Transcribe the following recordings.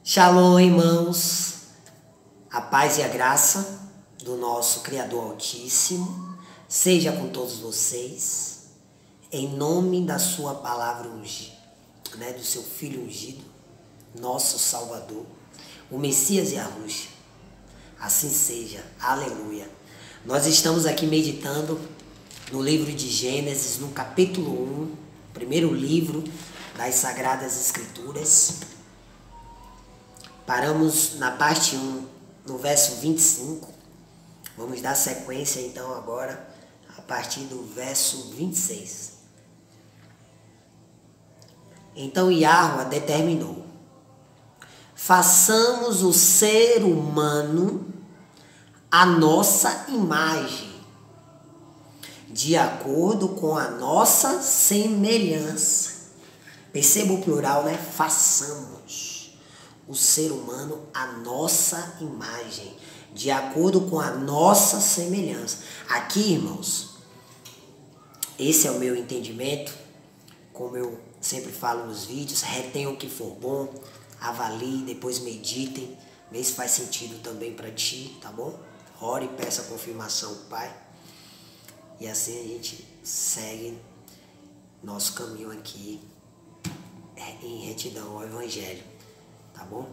Shalom, irmãos, a paz e a graça do nosso Criador Altíssimo seja com todos vocês, em nome da sua palavra ungida, do seu Filho ungido, nosso Salvador, o Messias Yahushua. Assim seja, aleluia. Nós estamos aqui meditando no livro de Gênesis, no capítulo 1, primeiro livro das Sagradas Escrituras. Paramos na parte 1, no verso 25. Vamos dar sequência então agora a partir do verso 26. Então Yahuwah determinou: façamos o ser humano à nossa imagem, de acordo com a nossa semelhança. Perceba o plural, né? Façamos o ser humano à nossa imagem, de acordo com a nossa semelhança. Aqui, irmãos, esse é o meu entendimento. Como eu sempre falo nos vídeos, retenham o que for bom, avalie, depois meditem, vê se faz sentido também para ti, tá bom? Ore e peça a confirmação do Pai. E assim a gente segue nosso caminho aqui em retidão ao Evangelho, tá bom?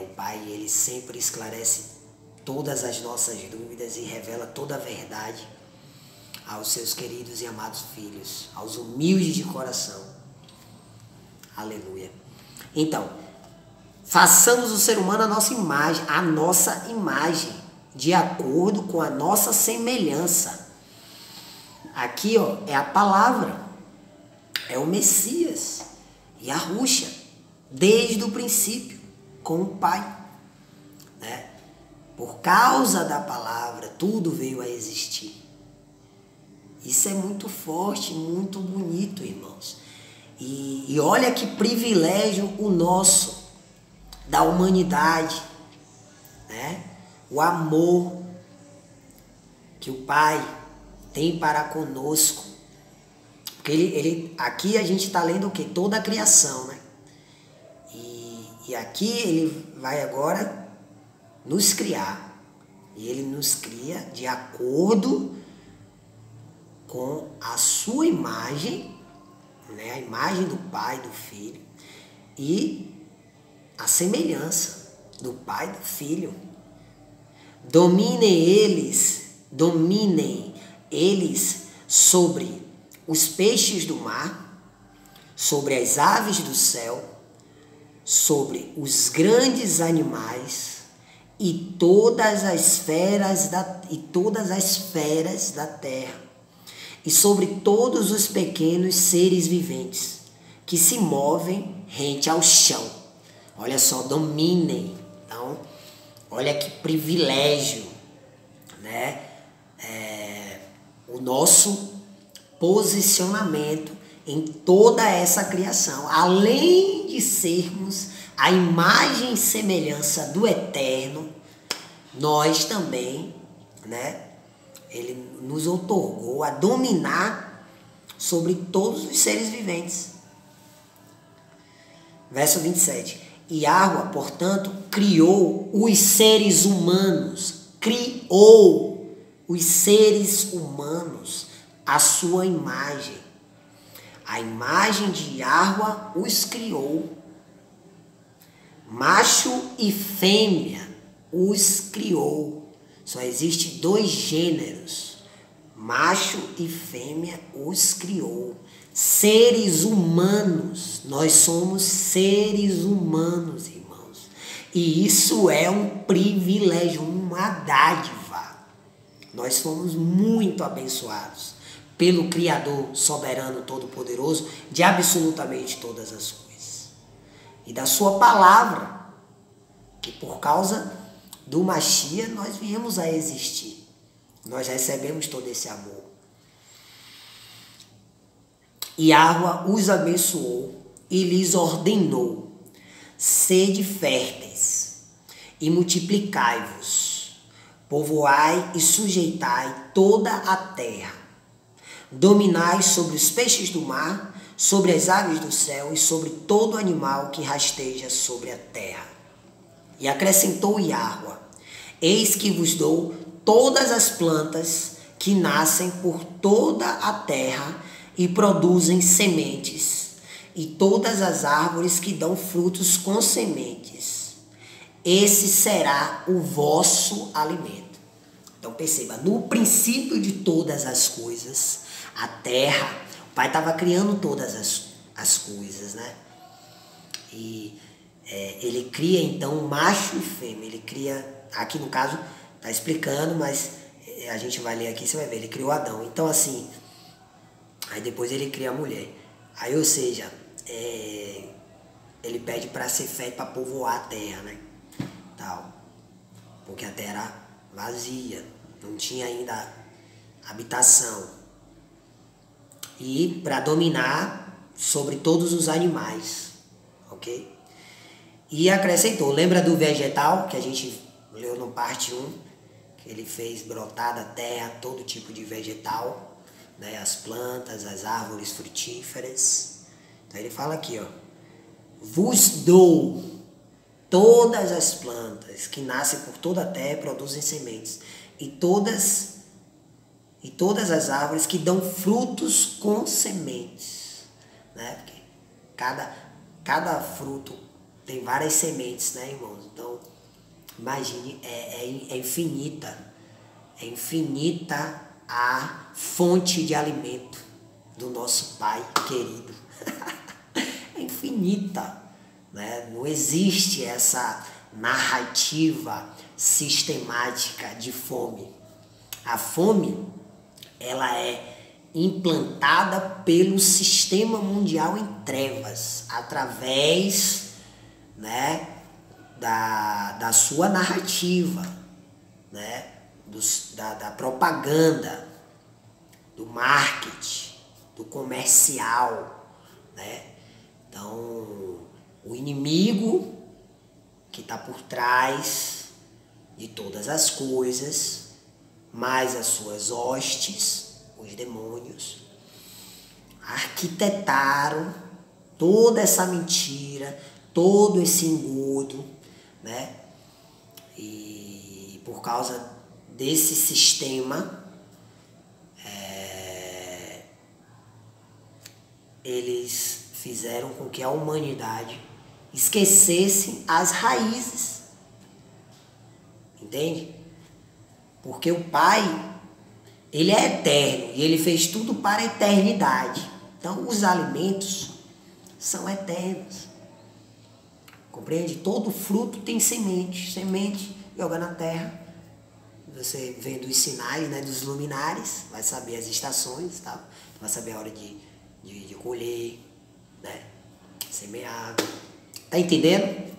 O Pai, ele sempre esclarece todas as nossas dúvidas e revela toda a verdade aos seus queridos e amados filhos, aos humildes de coração. Aleluia. Então, façamos o ser humano à nossa imagem, de acordo com a nossa semelhança. Aqui, é a palavra, é o Messias, Yahushua, desde o princípio, com o Pai. Por causa da palavra, tudo veio a existir. Isso é muito forte, muito bonito, irmãos. E olha que privilégio o nosso, da humanidade, o amor que o Pai tem para conosco. Porque aqui a gente está lendo o quê? Toda a criação, né? E aqui ele vai agora nos criar. E ele nos cria de acordo com a sua imagem, a imagem do Pai, do Filho, e a semelhança do Pai e do Filho. Dominem eles sobre os peixes do mar, sobre as aves do céu, sobre os grandes animais e todas as feras da terra, e sobre todos os pequenos seres viventes que se movem rente ao chão. Olha só, dominem. Então, olha que privilégio, o nosso posicionamento em toda essa criação. Além de sermos a imagem e semelhança do Eterno, nós também, ele nos outorgou a dominar sobre todos os seres viventes. Verso 27. Yahuwah, portanto, criou os seres humanos. Criou os seres humanos à sua imagem. A imagem de Yahuwah os criou. Macho e fêmea os criou. Só existe 2 gêneros. Macho e fêmea os criou. Seres humanos. Nós somos seres humanos, irmãos. E isso é um privilégio, uma dádiva. Nós fomos muito abençoados pelo Criador soberano, todo-poderoso, de absolutamente todas as coisas. E da sua palavra, que por causa do Mashiach nós viemos a existir. Nós recebemos todo esse amor. Yahuwah os abençoou e lhes ordenou: sede férteis e multiplicai-vos, povoai e sujeitai toda a terra, dominai sobre os peixes do mar, sobre as aves do céu e sobre todo animal que rasteja sobre a terra. E acrescentou Iarua: eis que vos dou todas as plantas que nascem por toda a terra e produzem sementes, e todas as árvores que dão frutos com sementes. Esse será o vosso alimento. Então perceba, no princípio de todas as coisas, a terra, o Pai estava criando todas as coisas, né? E ele cria então macho e fêmea. Ele cria, aqui no caso está explicando, mas a gente vai ler aqui, você vai ver, ele criou Adão. Então assim, aí depois ele cria a mulher. Aí, ou seja, ele pede para ser feito para povoar a terra, né? Tal. Porque a terra era vazia, não tinha ainda habitação. E para dominar sobre todos os animais, ok? E acrescentou, lembra do vegetal que a gente leu no parte 1, que ele fez brotar da terra todo tipo de vegetal, né? As plantas, as árvores frutíferas. Então ele fala aqui, ó, vos dou todas as plantas que nascem por toda a terra e produzem sementes, e todas as árvores que dão frutos com sementes, né? Porque cada fruto tem várias sementes, né, irmãos? Então, imagine, é infinita a fonte de alimento do nosso Pai querido. É infinita, né? Não existe essa narrativa sistemática de fome. A fome, ela é implantada pelo sistema mundial em trevas, através, né, da sua narrativa, né, da propaganda, do marketing, do comercial, né? Então, o inimigo que está por trás de todas as coisas, mais as suas hostes, os demônios, arquitetaram toda essa mentira, todo esse engodo, né? E por causa desse sistema, eles fizeram com que a humanidade esquecesse as raízes. Entende? Porque o Pai, ele é eterno e ele fez tudo para a eternidade. Então, os alimentos são eternos. Compreende? Todo fruto tem semente. Semente joga na terra. Você vendo os sinais, né, dos luminares, vai saber as estações, tá? Vai saber a hora de colher, né? Semear. Tá entendendo?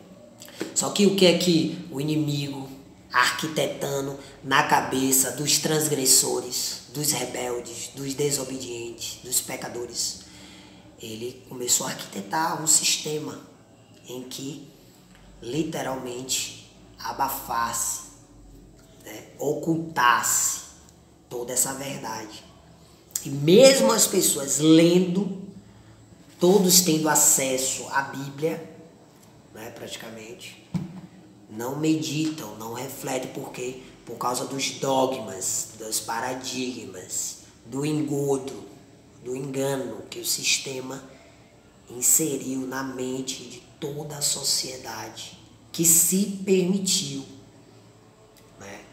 Só que o que é que o inimigo arquitetando na cabeça dos transgressores, dos rebeldes, dos desobedientes, dos pecadores, ele começou a arquitetar um sistema em que literalmente abafasse, né, ocultasse toda essa verdade. E mesmo as pessoas lendo, todos tendo acesso à Bíblia, né, praticamente, não meditam, não refletem, porque por causa dos dogmas, dos paradigmas, do engodo, do engano que o sistema inseriu na mente de toda a sociedade que se permitiu, né?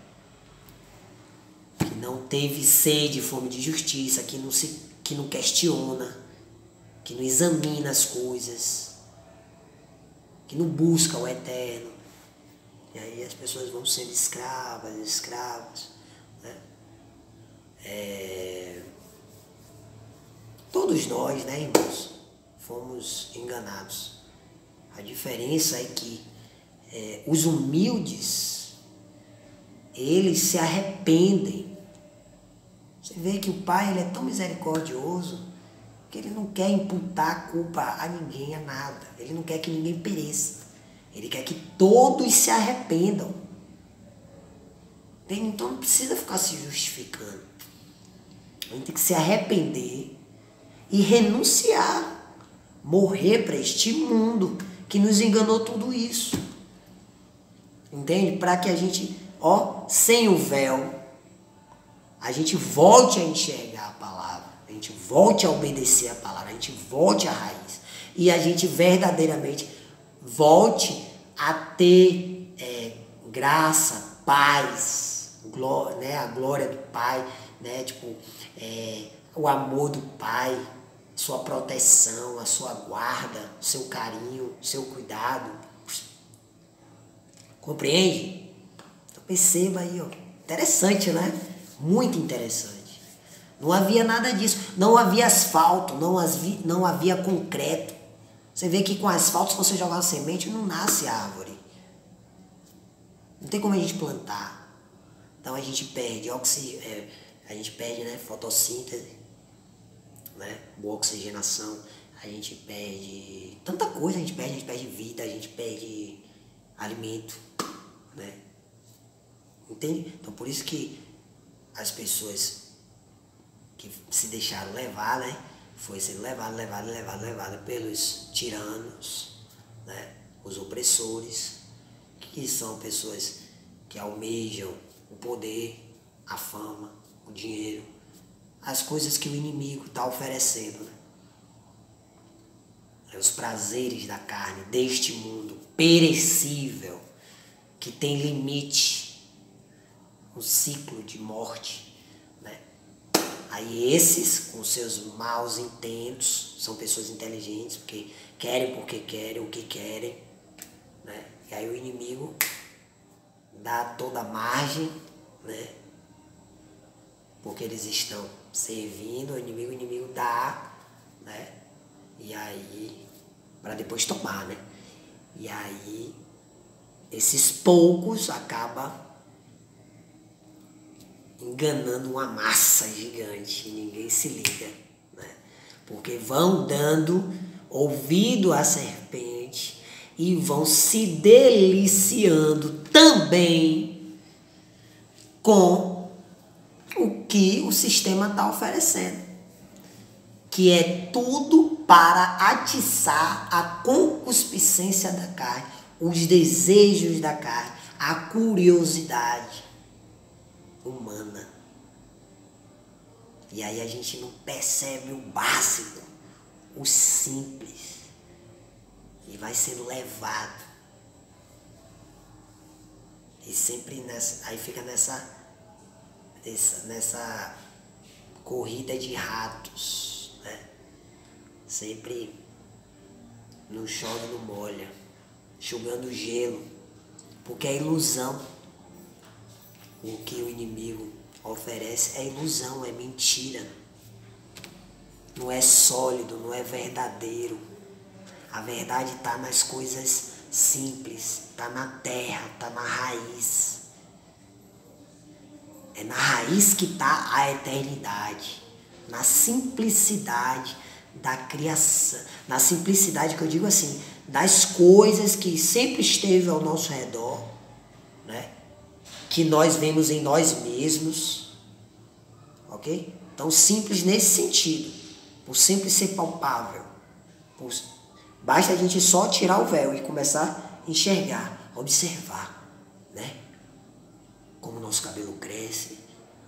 Que não teve sede, fome de justiça, que não questiona, que não examina as coisas, que não busca o eterno. E aí as pessoas vão sendo escravos, né? Todos nós, né, irmãos, fomos enganados. A diferença é que os humildes, eles se arrependem. Você vê que o Pai, ele é tão misericordioso que ele não quer imputar a culpa a ninguém, a nada. Ele não quer que ninguém pereça. Ele quer que todos se arrependam. Então não precisa ficar se justificando. A gente tem que se arrepender e renunciar morrer para este mundo que nos enganou tudo isso. Entende? Para que a gente, sem o véu, a gente volte a enxergar a palavra, a gente volte a obedecer a palavra, a gente volte à raiz e a gente verdadeiramente volte a ter graça, paz, glória, né? A glória do Pai, né? Tipo, o amor do Pai, sua proteção, a sua guarda, seu carinho, seu cuidado. Compreende? Então perceba aí, interessante, né? Muito interessante. Não havia nada disso. Não havia asfalto, não havia concreto. Você vê que com asfalto, se você jogar uma semente, não nasce árvore. Não tem como a gente plantar. Então a gente perde a gente perde, né, fotossíntese, né, boa oxigenação. A gente perde tanta coisa, a gente perde vida, a gente perde alimento, né? Entende? Então por isso que as pessoas que se deixaram levar, né, foi sendo levada pelos tiranos, né, os opressores, que são pessoas que almejam o poder, a fama, o dinheiro, as coisas que o inimigo está oferecendo, né? Os prazeres da carne, deste mundo perecível, que tem limite, um ciclo de morte, né? Aí esses, com seus maus intentos, são pessoas inteligentes, porque querem o que querem, né? E aí o inimigo dá toda a margem, né? Porque eles estão servindo o inimigo dá, né? E aí, para depois tomar, né? E aí, esses poucos acabam enganando uma massa gigante e ninguém se liga, né? Porque vão dando ouvido à serpente e vão se deliciando também com o que o sistema está oferecendo, que é tudo para atiçar a concupiscência da carne, os desejos da carne, a curiosidade humana. E aí a gente não percebe o básico, o simples, e vai sendo levado. E sempre aí fica nessa corrida de ratos, né? Sempre não chove, não molha, enxugando gelo, porque é ilusão. O que o inimigo oferece é ilusão, é mentira. Não é sólido, não é verdadeiro. A verdade está nas coisas simples, está na terra, está na raiz. É na raiz que está a eternidade, na simplicidade da criação, na simplicidade que eu digo assim, das coisas que sempre esteve ao nosso redor, né? Que nós vemos em nós mesmos, ok? Então simples nesse sentido, por sempre ser palpável, basta a gente só tirar o véu e começar a enxergar, observar, né? Como o nosso cabelo cresce,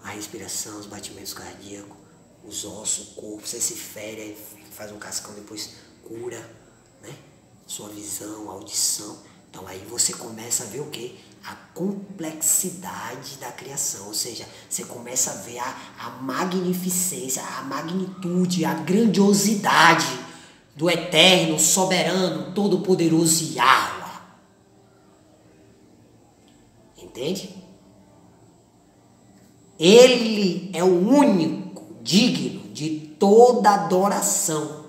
a respiração, os batimentos cardíacos, os ossos, o corpo, você se fere, aí faz um cascão, depois cura, né? Sua visão, audição. Então aí você começa a ver o quê? A complexidade da criação, ou seja, você começa a ver a magnificência, a magnitude, a grandiosidade do eterno, soberano, todo-poderoso Yahweh. Entende? Ele é o único digno de toda adoração.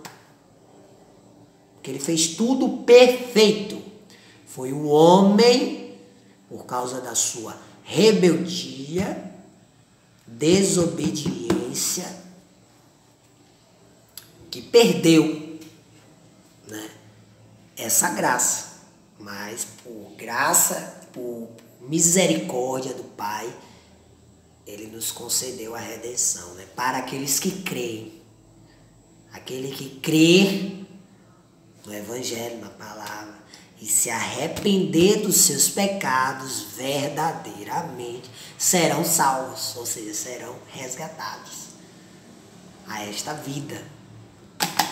Porque ele fez tudo perfeito. Foi o homem, por causa da sua rebeldia, desobediência, que perdeu, né, essa graça. Mas por graça, por misericórdia do Pai, ele nos concedeu a redenção, né? Para aqueles que creem. Aquele que crê no Evangelho, na palavra, e se arrepender dos seus pecados, verdadeiramente serão salvos, ou seja, serão resgatados a esta vida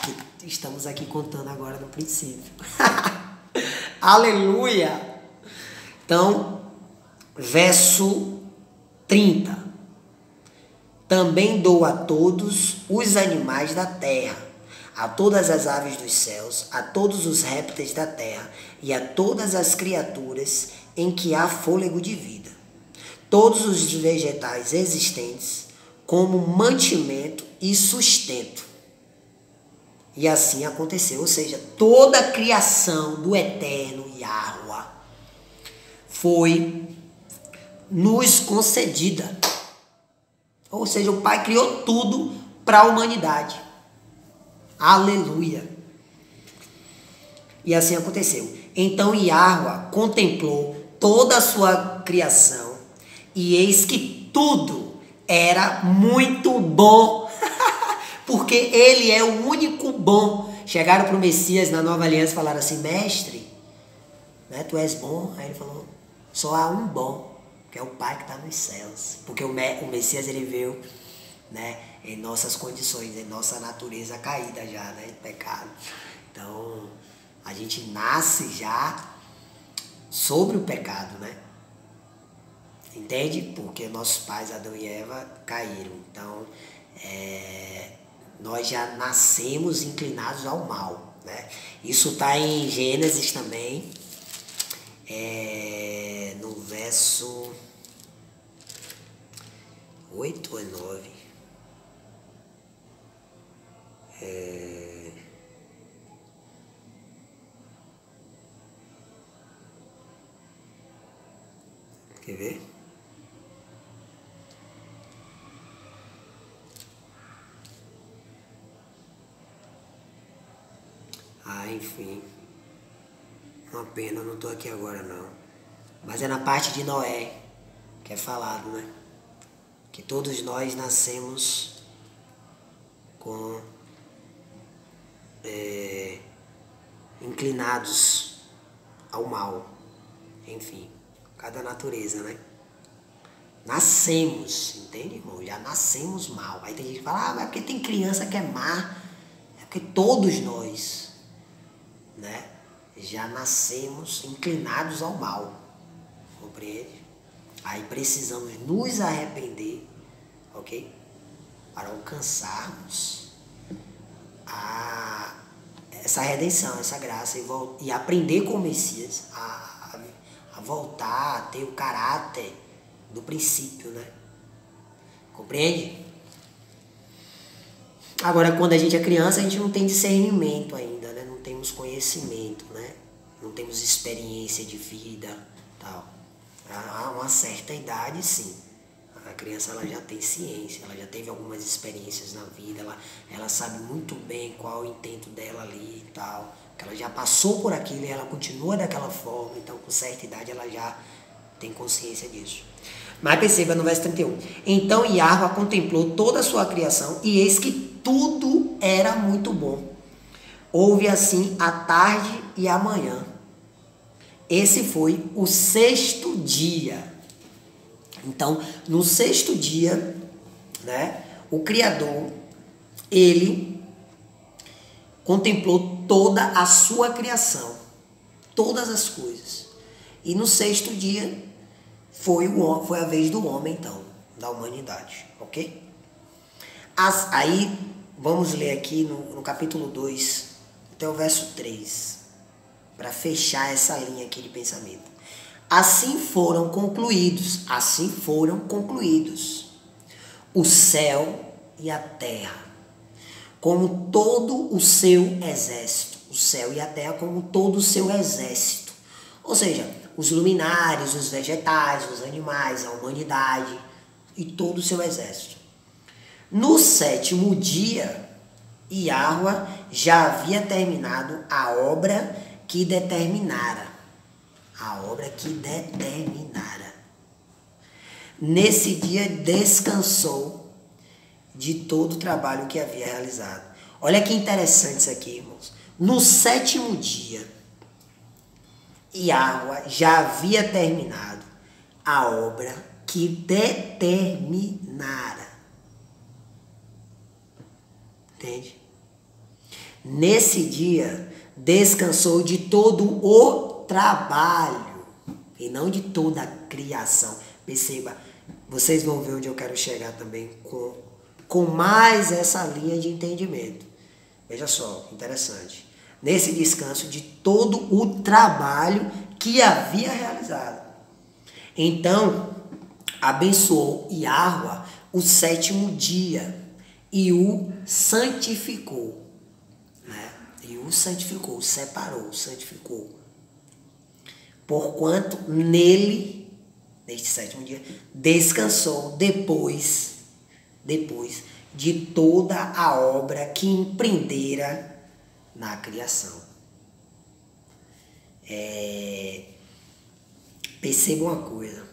que estamos aqui contando agora no princípio. Aleluia! Então, verso 30. Também dou a todos os animais da terra, a todas as aves dos céus, a todos os répteis da terra e a todas as criaturas em que há fôlego de vida, todos os vegetais existentes, como mantimento e sustento. E assim aconteceu, ou seja, toda a criação do eterno Yahuwah foi nos concedida. Ou seja, o Pai criou tudo para a humanidade. Aleluia! E assim aconteceu. Então Yahuwah contemplou toda a sua criação e eis que tudo era muito bom. Porque ele é o único bom. Chegaram para o Messias na Nova Aliança e falaram assim: mestre, né, tu és bom. Aí ele falou: só há um bom, que é o Pai que está nos céus. Porque o Messias ele veio, né, em nossas condições, em nossa natureza caída já, né, em pecado. Então, a gente nasce já sobre o pecado, né? Entende? Porque nossos pais, Adão e Eva, caíram. Então, nós já nascemos inclinados ao mal, né? Isso está em Gênesis também, no verso 8 ou 9. Quer ver? Enfim, uma pena, eu não estou aqui agora não. Mas é na parte de Noé que é falado, né? Que todos nós nascemos com inclinados ao mal. Enfim, cada natureza, né? Nascemos, entende, irmão? Já nascemos mal. Aí tem gente que fala: mas é porque tem criança que é má. É porque todos nós, né, já nascemos inclinados ao mal, compreende? Aí precisamos nos arrepender, ok? Para alcançarmos essa redenção, essa graça e aprender com o Messias a voltar a ter o caráter do princípio, né? Compreende? Agora, quando a gente é criança, a gente não tem discernimento ainda, né? Não temos conhecimento, né? Não temos experiência de vida, tal. A uma certa idade, sim. A criança ela já tem ciência, ela já teve algumas experiências na vida, ela sabe muito bem qual é o intento dela ali e tal. Que ela já passou por aquilo e ela continua daquela forma, então com certa idade ela já tem consciência disso. Mas perceba no verso 31. Então Yahuwah contemplou toda a sua criação e eis que tudo era muito bom. Houve assim a tarde e a manhã. Esse foi o sexto dia. Então, no sexto dia, né, o Criador, ele contemplou toda a sua criação, todas as coisas. E no sexto dia foi a vez do homem, então, da humanidade, ok? Aí, vamos ler aqui no capítulo 2, até o verso 3, para fechar essa linha aqui de pensamento. Assim foram concluídos o céu e a terra, como todo o seu exército. O céu e a terra como todo o seu exército. Ou seja, os luminares, os vegetais, os animais, a humanidade e todo o seu exército. No sétimo dia, Yahuwah já havia terminado a obra que determinara. Nesse dia descansou de todo o trabalho que havia realizado. Olha que interessante isso aqui, irmãos. No 7º dia, Yahweh já havia terminado a obra que determinara. Entende? Nesse dia, descansou de todo o trabalho e não de toda a criação. Perceba, vocês vão ver onde eu quero chegar também com mais essa linha de entendimento. Veja só, interessante. Nesse descanso de todo o trabalho que havia realizado. Então, abençoou Yahweh o 7º dia e o santificou. Né? E o santificou, separou, santificou. Porquanto nele, neste 7º dia, descansou depois de toda a obra que empreendera na criação. Perceba uma coisa.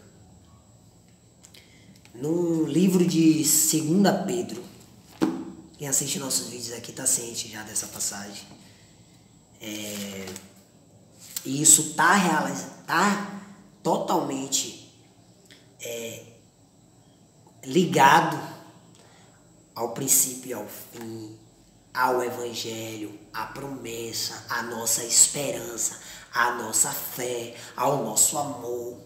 No livro de 2 Pedro, quem assiste nossos vídeos aqui está ciente já dessa passagem. E isso está totalmente ligado ao princípio e ao fim, ao evangelho, à promessa, à nossa esperança, à nossa fé, ao nosso amor.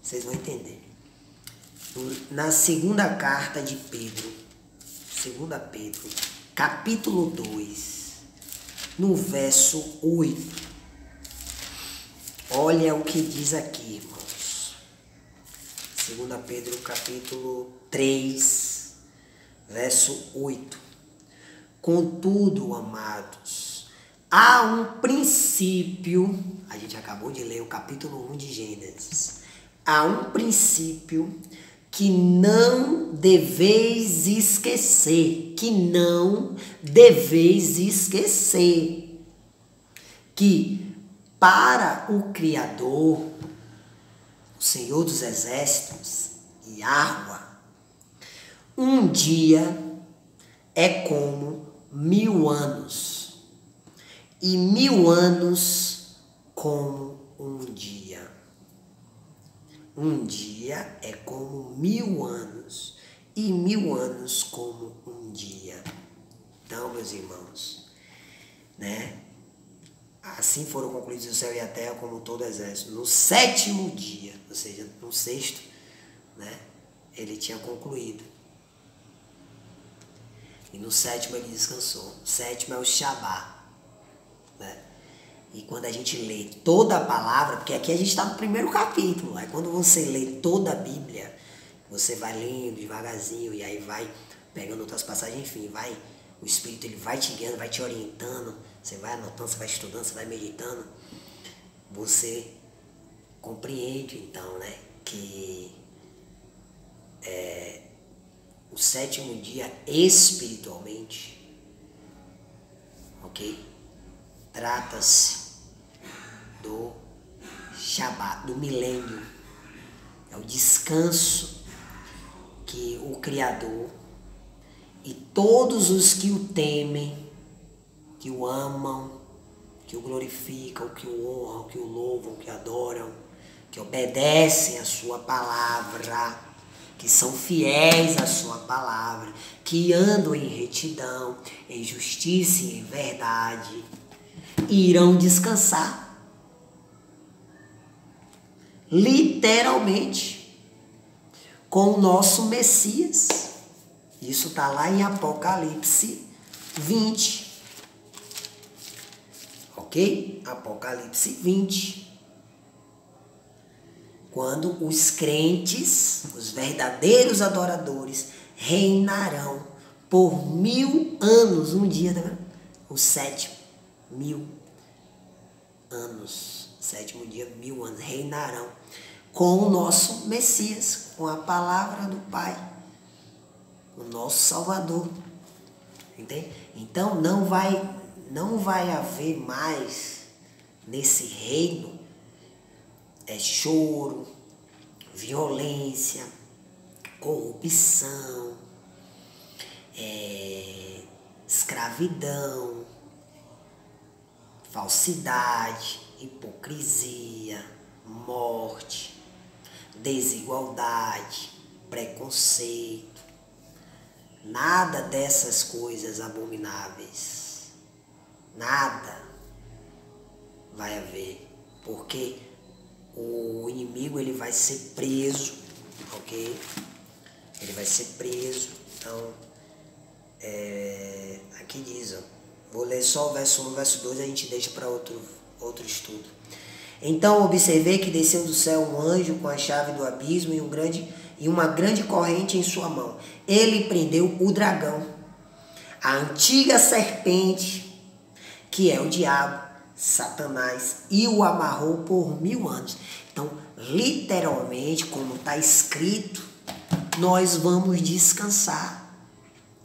Vocês vão entender. Na 2ª carta de Pedro, 2 Pedro, capítulo 2, no verso 8. Olha o que diz aqui, irmãos. 2 Pedro, capítulo 3, verso 8. Contudo, amados, há um princípio, a gente acabou de ler o capítulo 1 de Gênesis, há um princípio que não deveis esquecer, que para o Criador, o Senhor dos Exércitos, Yahweh, um dia é como 1000 anos, e 1000 anos como um dia. Um dia é como 1000 anos, e 1000 anos como um dia. Então, meus irmãos, né? Assim foram concluídos o céu e a terra como todo o exército. No 7º dia, ou seja, no 6º, né? Ele tinha concluído. E no 7º ele descansou. O 7º é o Shabá, né? E quando a gente lê toda a palavra, porque aqui a gente está no 1º capítulo, aí quando você lê toda a Bíblia, você vai lendo devagarzinho e aí vai pegando outras passagens, enfim, o Espírito ele vai te guiando, vai te orientando, você vai anotando, você vai estudando, você vai meditando, você compreende então, né, que o 7º dia espiritualmente, ok? Trata-se do Shabat, do milênio. É o descanso que o Criador e todos os que o temem, que o amam, que o glorificam, que o honram, que o louvam, que adoram, que obedecem a sua palavra, que são fiéis à sua palavra, que andam em retidão, em justiça e em verdade, irão descansar. Literalmente, com o nosso Messias. Isso está lá em Apocalipse 20. Ok? Apocalipse 20. Quando os crentes, os verdadeiros adoradores, reinarão por 1000 anos. Um dia, né? O 7º, 1000 anos. 7º dia, 1000 anos. Reinarão com o nosso Messias, com a palavra do Pai, o nosso Salvador. Entende? Então não vai haver mais nesse reino choro, violência, corrupção, escravidão, falsidade, hipocrisia, morte, desigualdade, preconceito. Nada dessas coisas abomináveis. Nada vai haver. Porque o inimigo ele vai ser preso, ok? Ele vai ser preso. Então, aqui diz, ó, vou ler só o verso 1, o verso 2, a gente deixa para outro estudo. Então observei que desceu do céu um anjo com a chave do abismo e uma grande corrente em sua mão. Ele prendeu o dragão, a antiga serpente, que é o diabo, Satanás, e o amarrou por 1000 anos. Então, literalmente, como está escrito, nós vamos descansar.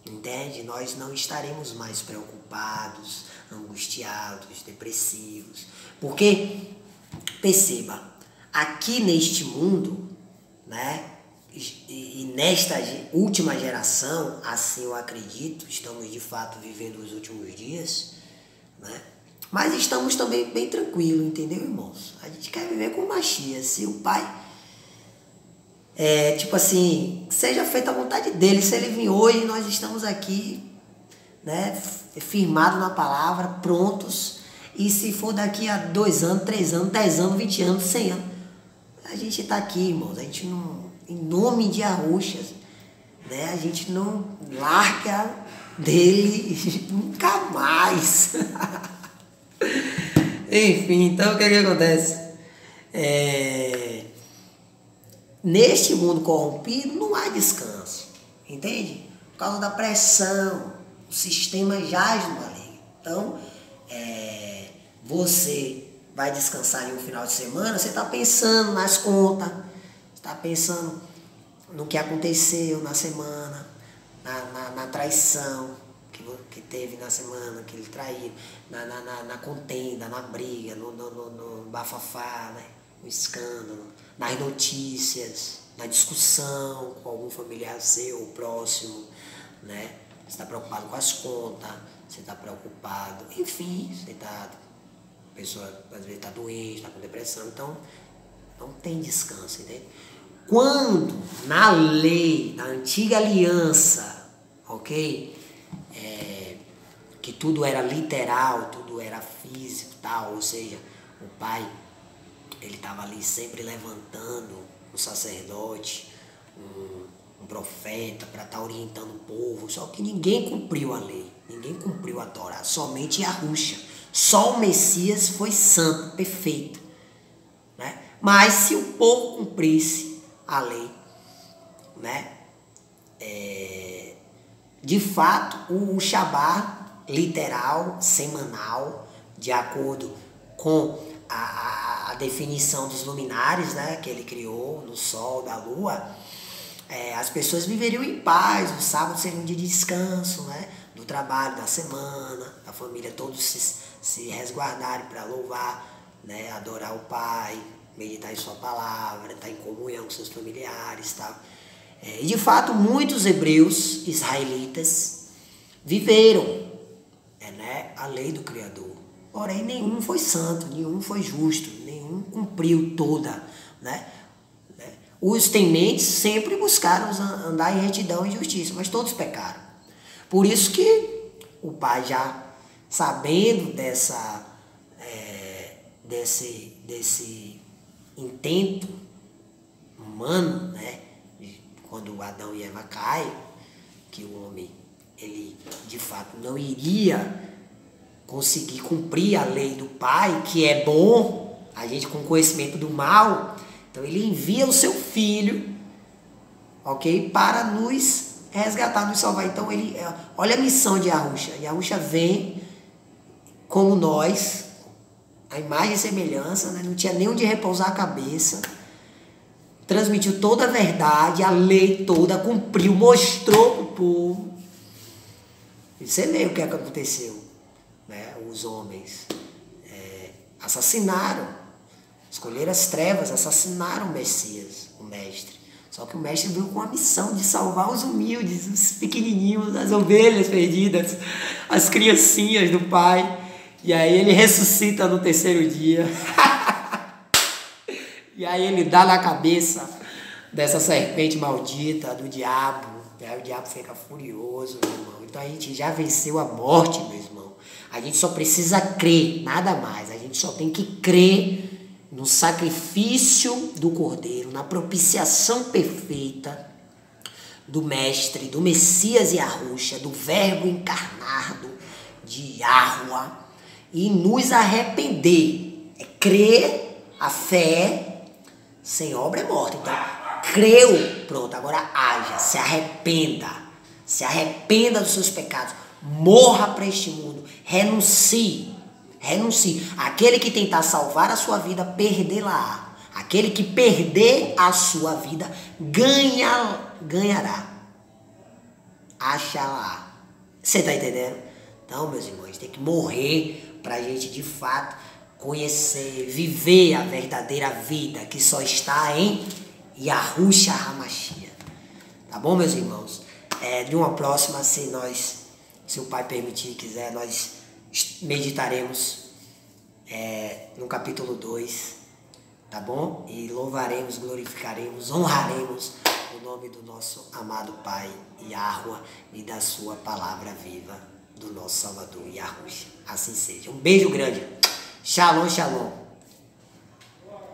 Entende? Nós não estaremos mais preocupados, angustiados, depressivos. Porque, perceba, aqui neste mundo, né, e nesta última geração, assim eu acredito, estamos de fato vivendo os últimos dias, né? Mas estamos também bem tranquilos, entendeu, irmãos? A gente quer viver com Machia. Se o Pai, tipo assim, seja feita a vontade dele. Se ele vir hoje, nós estamos aqui, né, firmados na palavra, prontos. E se for daqui a 2 anos, 3 anos, 10 anos, 20 anos, 100 anos, a gente está aqui, irmãos. A gente não, em nome de Arruxas, né, a gente não larga dele nunca mais. Enfim, então o que acontece? Neste mundo corrompido não há descanso, entende? Por causa da pressão, o sistema jaz no maligno. Então, você vai descansar em um final de semana, você está pensando nas contas, está pensando no que aconteceu na semana, na traição que teve na semana, que ele traiu, na contenda, na briga, no bafafá, né? No escândalo, nas notícias, na discussão com algum familiar seu, próximo, né? Você está preocupado com as contas, você está preocupado, enfim, a pessoa às vezes está doente, está com depressão, então não tem descanso, entende? Quando na lei, na antiga aliança, ok? Que tudo era literal, tudo era físico, tal, ou seja, o pai, ele estava ali sempre levantando um sacerdote, um profeta para estar orientando o povo, só que ninguém cumpriu a lei, ninguém cumpriu a Torá, somente Arruxa. Só o Messias foi santo, perfeito, né? Mas se o povo cumprisse a lei, né? De fato, o Shabá literal, semanal, de acordo com a definição dos luminares, né, que ele criou, no sol, da lua, as pessoas viveriam em paz, o sábado seria um dia de descanso, né, do trabalho, da semana, da família, todos se resguardarem para louvar, né, adorar o Pai, meditar em sua palavra, estar em comunhão com seus familiares, tal. E de fato, muitos hebreus, israelitas, viveram, né, a lei do Criador. Porém, nenhum foi santo, nenhum foi justo, nenhum cumpriu toda, né? Os tementes sempre buscaram andar em retidão e justiça, mas todos pecaram. Por isso que o Pai, já sabendo desse intento humano, né? Quando Adão e Eva caem, que o homem, ele de fato não iria conseguir cumprir a lei do Pai, que é bom, a gente com conhecimento do mal, então ele envia o seu filho, ok, para nos resgatar, nos salvar. Então olha a missão de Arruxa. E Arruxa vem como nós, a imagem e semelhança, né? Não tinha nem onde repousar a cabeça, transmitiu toda a verdade, a lei toda, cumpriu, mostrou para o povo. E você lê o que aconteceu, né? Os homens assassinaram, escolheram as trevas, assassinaram o Messias, o Mestre. Só que o Mestre veio com a missão de salvar os humildes, os pequenininhos, as ovelhas perdidas, as criancinhas do Pai. E aí ele ressuscita no terceiro dia. E aí ele dá na cabeça dessa serpente maldita, do diabo. E aí o diabo fica furioso, meu irmão. Então a gente já venceu a morte, meu irmão. A gente só precisa crer, nada mais. A gente só tem que crer no sacrifício do Cordeiro, na propiciação perfeita do Mestre, do Messias Yahushua, do Verbo encarnado, de Yahuwah, e nos arrepender. É crer, a fé, sem obra é morta. Então, creu, pronto, agora haja, se arrependa dos seus pecados, morra para este mundo, renuncie. Aquele que tentar salvar a sua vida, perdê-la. Aquele que perder a sua vida, ganhará. Achará. Você tá entendendo? Então, meus irmãos, tem que morrer pra gente, de fato, conhecer, viver a verdadeira vida que só está em Yahushua HaMashiach. Tá bom, meus irmãos? De uma próxima, se o Pai permitir e quiser, nós meditaremos no capítulo 2, tá bom? E louvaremos, glorificaremos, honraremos o nome do nosso amado Pai, Yahuwah, e da sua palavra viva, do nosso Salvador, Yahushua. Assim seja. Um beijo grande. Shalom, shalom.